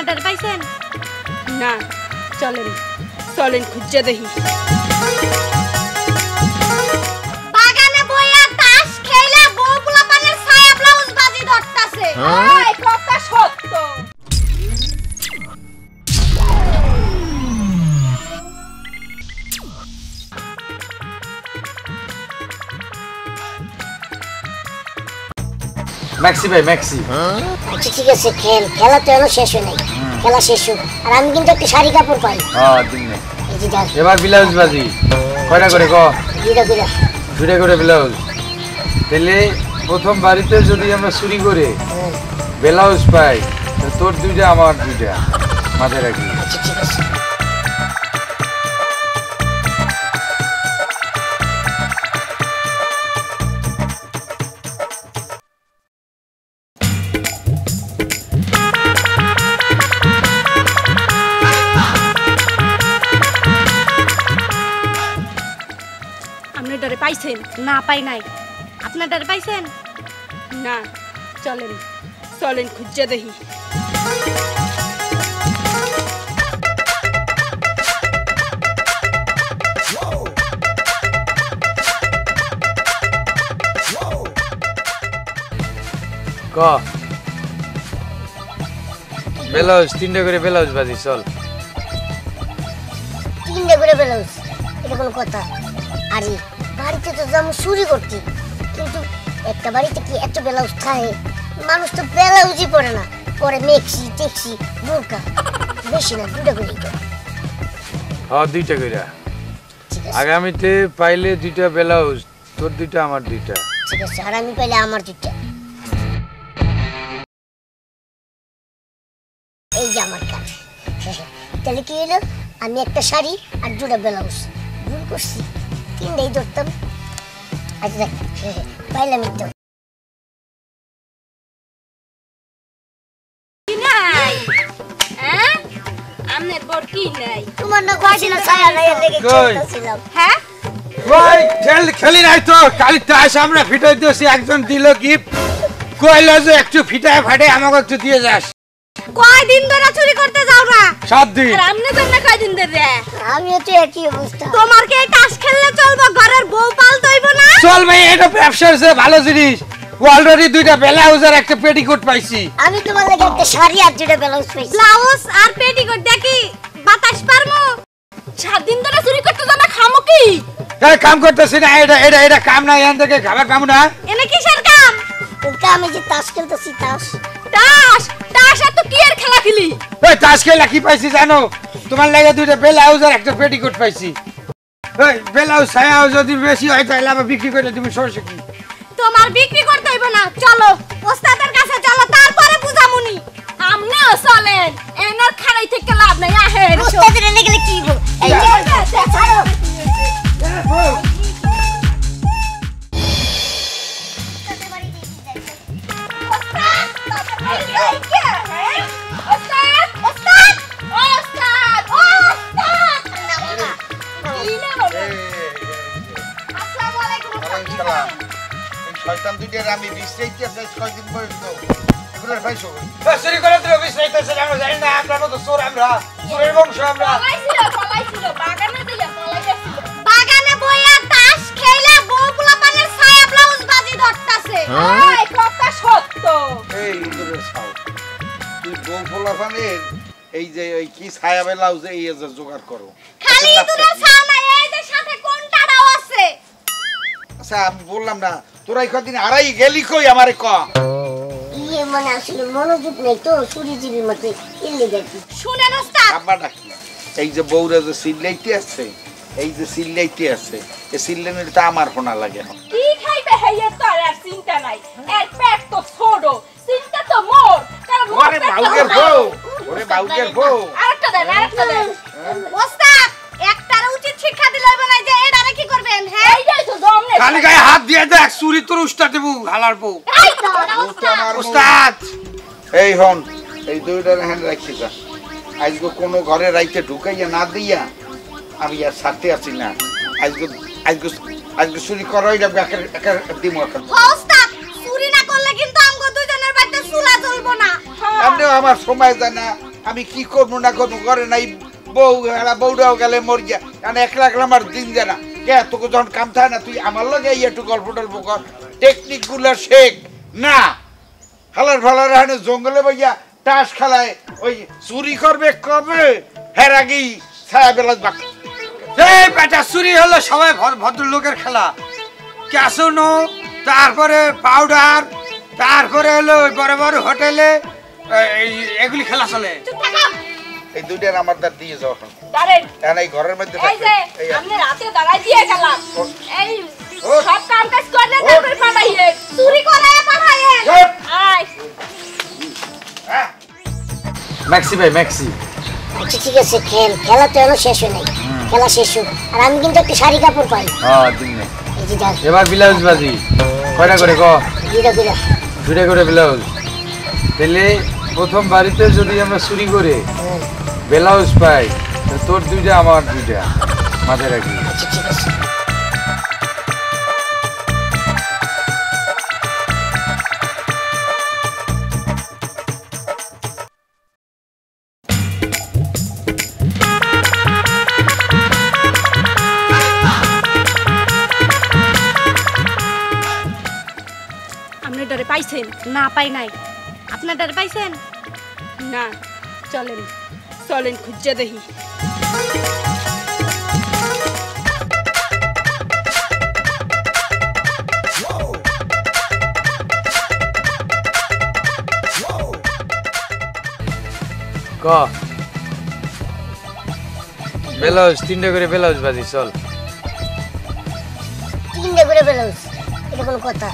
আপনাদের পাইছেন না? চলেন চলেন খুঁজে দেখি। বাগানে বইয়া তাস খেলে বউ পোলাপানের ছায়া ব্লাউজ বাজি ধরতাছে। এই কথা সত্য। ম্যাক্সি ভাই ম্যাক্সি। আচ্ছা ঠিক আছে, খেলা তো এখনো শেষ হয় নাই, খেলা শেষ হোক। আর আমি কিন্তু একটা শাড়ি কাপড় পাই। হ্যাঁ দিন না। এই যে যাও। এবার ব্লাউজ বাজি কয়টা করে ক? দুইটা করে ব্লাউজ। তাহলে প্রথম বাড়িতে যদি আমরা চুরি করে ব্লাউজ পাই, তোর দুইটা আমার দুইটা, মাথায় রাখি। আচ্ছা ঠিক আছে। আপনাদের পাইছেন না? পাই নাই। আপনাদের পাইছেন না? চলেন চলেন খুঁজে দেখি। ক ব্লাউজ তিনটা করে ব্লাউজ বাজি। চল তিনটা করে ব্লাউজ, এটা কোনো কথা? আরে বাড়িতে তো যাবো চুরি করতে, কিন্তু একটা বাড়িতে কি এত ব্লাউজ থাকে? মানুষ তো ব্লাউজই পরে না, পরে মেক্সি টেক্সি বোরকা। বেশি না, দুটা করে। হ্যাঁ দুইটা করে। আগামীতে পাইলে দুইটা ব্লাউজ, তোর দুইটা আমার দুইটা। ঠিক আছে, আর আমি পাইলে আমার দুইটা। এই যে আমার কাজ। তাহলে কি হলো? আমি একটা শাড়ি আর দুটা ব্লাউজ ভুল করছি, তিনটাই ধরতাম। আচ্ছা দেখ, পাইলাম তো। আমনের বর কি নাই? তোমার না কইছিল ছায়া নাই লেগে চলতেছিলাম। হ্যাঁ কই খেলি নাই তো? কালি তাস আমরা ফিটাই দিয়েছি, একজন দিল গিফট, কইলো যে একটু ফিটায় ফাটে আমাকে একটু দিয়ে যাস। কয়দিন ধরে চুরি করতে যাও না? 7 দিন। আর আমনে জন্য কয়দিন ধরে? আমিও তো একই অবস্থা। তোমার কি তাস খেললে চলবো? ঘরের বউ পালতে হইব না? চল ভাই, এটা ব্যবসার যে ভালো জিনিস। অলরেডি দুইটা ব্লাউজ আর একটা পেটিকোট পাইছি। আমি তোমার লাগি একটা শাড়ি আর দুটা ব্লাউজ পাইছি। ব্লাউজ আর পেটিকোট দেখি বাতাস পারমু? 7 দিন ধরে চুরি করতে যাও না, খামো কি? এই কাম করতেছি না, এটা কাম না, এখান থেকে খাবার পাবো না। এনে কিসের কাম? আমি যে তাস খেলতেছি, তাস তাস তাস আর তো কি এর খেলা খেলি? এই তাস খেলা কি পাইছি জানো? তোমার লাগে দুইটা ব্লাউজ আর একটা পেটিকোট পাইছি। এই ব্লাউজ ছায়া যদি বেশি হয় তাহলে আবার বিক্রি করে তুমি সরষে কি? তোমার বিক্রি করতে হইব না, চলো ওস্তাদের কাছে চলো, তারপরে বুঝামুনি। আমনেও চলেন, এনার খাড়াই থেকে লাভ নাই। আহেন ওস্তাদের এনে গেলে কি হইব? এই যে ছাড়ো। শয়তান দুইটার আমি বিশ্রাইতে আছে 6 দিন পর্যন্ত। এগুলোর পাইছো? চুরি করে দিল বিছনাইতেছে, আমরা জানি না, আমরা মতো চোর, আমরা চোরের বংশ। আমরা পলাইছিল বাগানে দিয়া পলাইছিল। বাগানে বইয়া তাস খেলে বউ পোলাপানের ছায়া ব্লাউজ বাজি ধরতাছে। এই কথা সত্য। এই ইন্দুরের ছাও, তুই বউ ফলাফানের এই যে ওই কি ছায়া ব্লাউজ এই যে জোগাড় করো। খালি ইঁদুরের ছাও না, এই যে সাথে কোনটাও আছে। আচ্ছা আমি বললাম না তোরা এই কদিন হারাই গেলি কই আমারে ক? ইয়ে মানে আসলে মনোযোগ নেই তো, চুরিজিবির মতো ইল্লি গেছি। শুনেন ওস্তাদ, আব্বা ডাকি এই যে বউরা যে সিল্লাইতে আছে, এই যে সিল্লাইতে আছে, এই সিল্লানিটা আমার হোনা লাগে। কি খাইবে হেয়ে তোর আর চিন্তা নাই, এর পেট তো ছোট, চিন্তা তো মোর। কারণ ওরে বাউকের বউ, ওরে বাউকের বউ। আরেকটা দেন, আরেকটা দেন। ওস্তাদ একটার উচিত শিক্ষা দিলে হবে না যে এটারে কি করবেন? হ্যাঁ এইটাই তো জমনে। খালি গায়ে হাত দিয়ে দেখ, চুরি তোর উস্তাদ দেবো, হালার বউ। এই তো উস্তাদ এই হন এই দুইটার হ্যান্ড রাখি যা। আজকে কোনো ঘরে রাইতে ঢুকাইয়া না দিয়া আমি আর ছাড়তে আছি না। আজকে আজকে আজকে চুরি করাই যাবে, একা দিমু এখন। ওস্তাদ চুরি না করলে কিন্তু আমগো দুজনের বাড়িতে চুলা জ্বলবো না। এমনিও আমার সময় যায় না, আমি কি করবো না করবো করে নাই বউ বউটাও গেলে মর গিয়া কারণ একলা একলা আমার দিন যায় না কে তোকে যখন কাম থাকে না তুই আমার লগে একটু গল্প টল্প কর টেকনিক গুলো শেখ না হালার ফালার হানে জঙ্গলে বইয়া টাস খেলায় ওই চুরি করবে কবে হের আগেই ছায়া বেলা বাক এই বেটা চুরি হলো সবাই ভদ্রলোকের খেলা ক্যাসিনো তারপরে পাউডার তারপরে হলো বড় বড় হোটেলে এগুলি খেলা চলে এই দুইটার আমার দাঁত দিয়ে যাও দাঁড়েন এখন এই ঘরের মধ্যে এই যে আপনি রাতে দাঁড়াই দিয়ে গেলাম এই সব কাম কাজ করলে তারপর পাঠাইয়ে চুরি করে পাঠাইয়ে আয় ম্যাক্সি ভাই ম্যাক্সি আচ্ছা ঠিক আছে খেলা তো এখনো শেষ হয় নাই খেলা শেষ হোক আর আমি কিন্তু একটা শাড়ি কাপড় পাই হ্যাঁ দিন এই যে যাক এবার ব্লাউজ বাজি কয়টা করে কো দুইটা করে ব্লাউজ তাহলে প্রথম বাড়িতে যদি আমরা চুরি করে ব্লাউজ পাই তোর দুইটা আমার দুইটা মাথায় রাখি আচ্ছা ঠিক আছে আপনি ডরে পাইছেন না পাই নাই আপনার ডরে পাইছেন না চলেন চলেন খুঁজে দেখি ক ব্লাউজ তিনটা করে ব্লাউজ বাজি চল তিনটা করে ব্লাউজ এটা কোনো কথা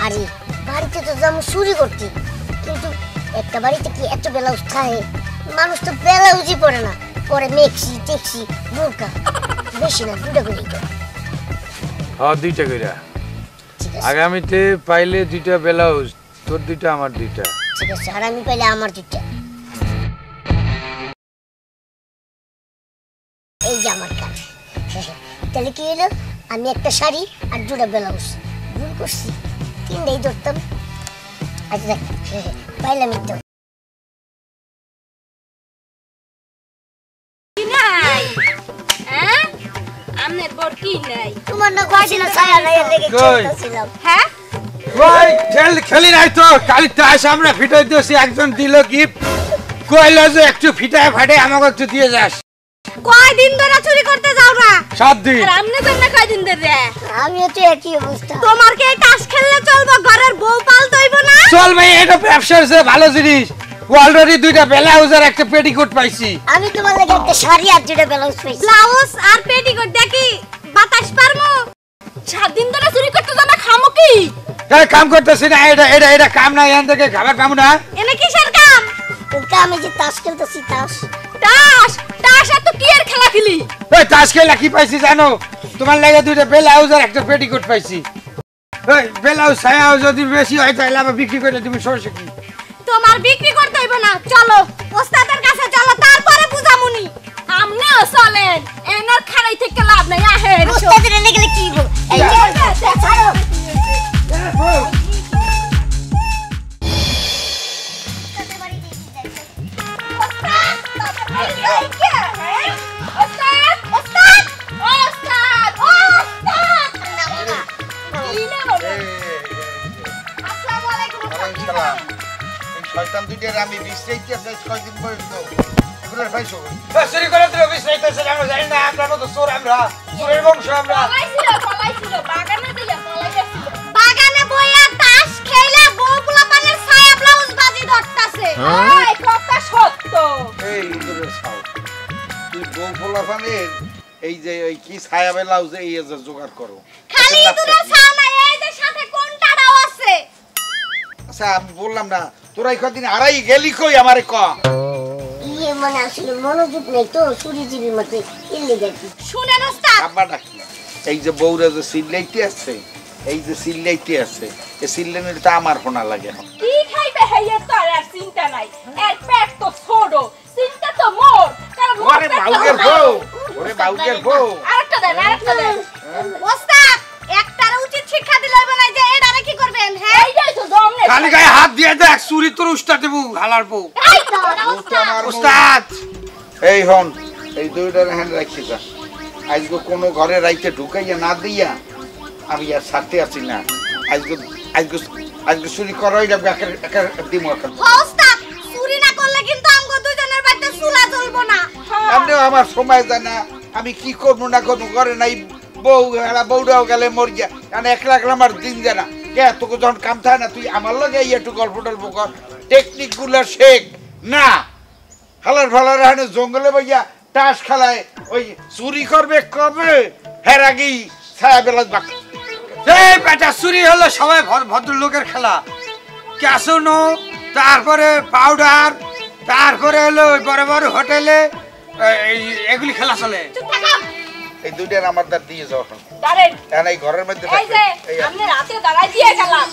আরে বাড়িতে তো যাবো চুরি করতে কিন্তু একটা বাড়িতে কি এত ব্লাউজ থাকে মানুষ তো ব্লাউজই পরে না পরে মেক্সি টেক্সি বোরকা বেশি না দুটা করে হ্যাঁ দুইটা করে ঠিক আছে আগামীতে পাইলে দুইটা ব্লাউজ তোর দুইটা আমার দুইটা ঠিক আছে আর আমি পাইলে আমার দুটা এই যে আমার কাজ তাহলে কি হলো আমি একটা শাড়ি আর দুটা ব্লাউজ ভুল করছি তিনটাই ধরতাম আচ্ছা দেখ পাইলাম তো কি নাই হ্যাঁ আমনের বড় কি নাই তোমার না কয়দিন ছায়া নাই লেগে চলতেছিলাম হ্যাঁ ওই খেলি নাই তো কালি তাস আমরা ফিটাই দিয়েছি একজন দিল গিফট কইলো যে একটু ফিটায় ফাটে আমাকে একটু দিয়ে যাস কয়দিন ধরে চুরি করতে যাও না 7 দিন আর আমনে জন্য কয়দিন ধরে আমিও তো একই অবস্থা তোমার কি এই তাস খেললে চলবো ঘরের বউ পালতে হইব না চল ভাই এটা ব্যবসার যে ভালো জিনিস অলরেডি দুইটা ব্লাউজ আর একটা পেটিকোট পাইছি আমি তোমার লাগে একটা শাড়ি আর দুটা ব্লাউজ পাইছি ব্লাউজ আর পেটিকোট দেখি বাতাস পারমু 7 দিন ধরে চুরি করতে যাও না খামো কি তাই কাম করতেছি না এটা কাম না এখান থেকে খাবার পাবো না এনে কিসের কাম আমি যে তাস খেলতেছি তাস এত কি এর খেলা খেলি ওই তাস খেলা কি পাইছি জানো তোমার লাগে দুইটা ব্লাউজ আর একটা পেটিকোট পাইছি ওই ব্লাউজ ছায়াও যদি বেশি হয় তাহলে আবার বিক্রি করে তুমি সরষে কি তোমার বিক্রি করতে হইব না চলো ওস্তাদের কাছে চলো তারপরে বুঝামুনি আমনেও চলেন এনার খাড়াই থেকে লাভ নাই আহেন ওস্তাদের এনে গেলে কি বল এই যে ছাড়ো শয়তান দুইটার আমি বিশ্রাইতে আছে 6 দিন পর্যন্ত এগুলোর ভাই সব চুরি করে দিলে বিশ্রাইতেছে আমরা জানি না আমরা তো চোর আমরা চোরের বংশ আমরা পলাইছিল বাগানে দিয়া পলাইছিল বাগানে বইয়া তাস খেলা বউ পোলাপানের ছায়া ব্লাউজ বাজি ধরতাছে এই কথা সত্য এই ইঁদুরের ছাও তুই বউ ফলাফানের এই যে ওই কি ছায়া ব্লাউজ এই যে জোগাড় করো খালি ইঁদুরের ছাও না এই যে সাথে কোনটাও আছে আচ্ছা আমি বললাম না তোরা এই কদিন আড়াই গেলি কই আমারে ক ইয়ে মানে আসলে মনোযোগ নেই তো চুরিজিবির মতো ইল্লি গেছি শুনেন ওস্তাদ আব্বা ডাকি এই যে বউরা যে সিল্লাইতে আছে এই যে সিল্লাইতে আছে এই সিল্লানিটা আমার হোনা লাগে কি খাইবে হেয়ে তো আর চিন্তা নাই এর পেট তো ছোট চিন্তা তো মোর কারণ ওরে বাউকের বউ আরেকটা দেন ওস্তাদ একটার উচিত শিক্ষা দিলে হবে না যে এটারে কি করবে করবেন হ্যাঁ এইটাই তো জমনে খালি গায়ে হাত দিয়ে দেখ চুরি তোর উস্তাদ দেবো হালার বউ এই তো উস্তাদ এই হন এই দুইটার হ্যান্ড রাখি যা আজকে কোনো ঘরে রাইতে ঢুকাইয়া না দিয়া আমি আর ছাড়তে আছি না আজকে আজকে আজকে চুরি করাই লাগবে একের দিম এখন ওস্তাদ চুরি না করলে কিন্তু আমগো দুইজনের বাড়িতে চুলা জ্বলবো না এমনিও আমার সময় যায় না আমি কি করবো না করবো ঘরে নাই বউ গেলা বউটাও গেলে মর গিয়া কারণ একলা একলা আমার দিন যায় না কে তোকে যখন কাম থাকে না তুই আমার লগে একটু গল্প টল্প কর টেকনিক গুলো শেখ না হালার ফালার হানে জঙ্গলে বইয়া তাস খেলায় ওই চুরি করবে কবে হের আগেই ছায়া বেলা বাক এই বেটা চুরি হলো সবাই ভদ্রলোকের খেলা ক্যাসিনো তারপরে পাউডার তারপরে হলো বড় বড় হোটেলে এগুলি খেলা চলে চুপ থাকো এই দুইটার আমার দাঁত দিয়ে যাও দাঁড়েন এখন এই ঘরের মধ্যে এই যে এই আপনি রাতে দাঁড়াই দিয়ে গেলাম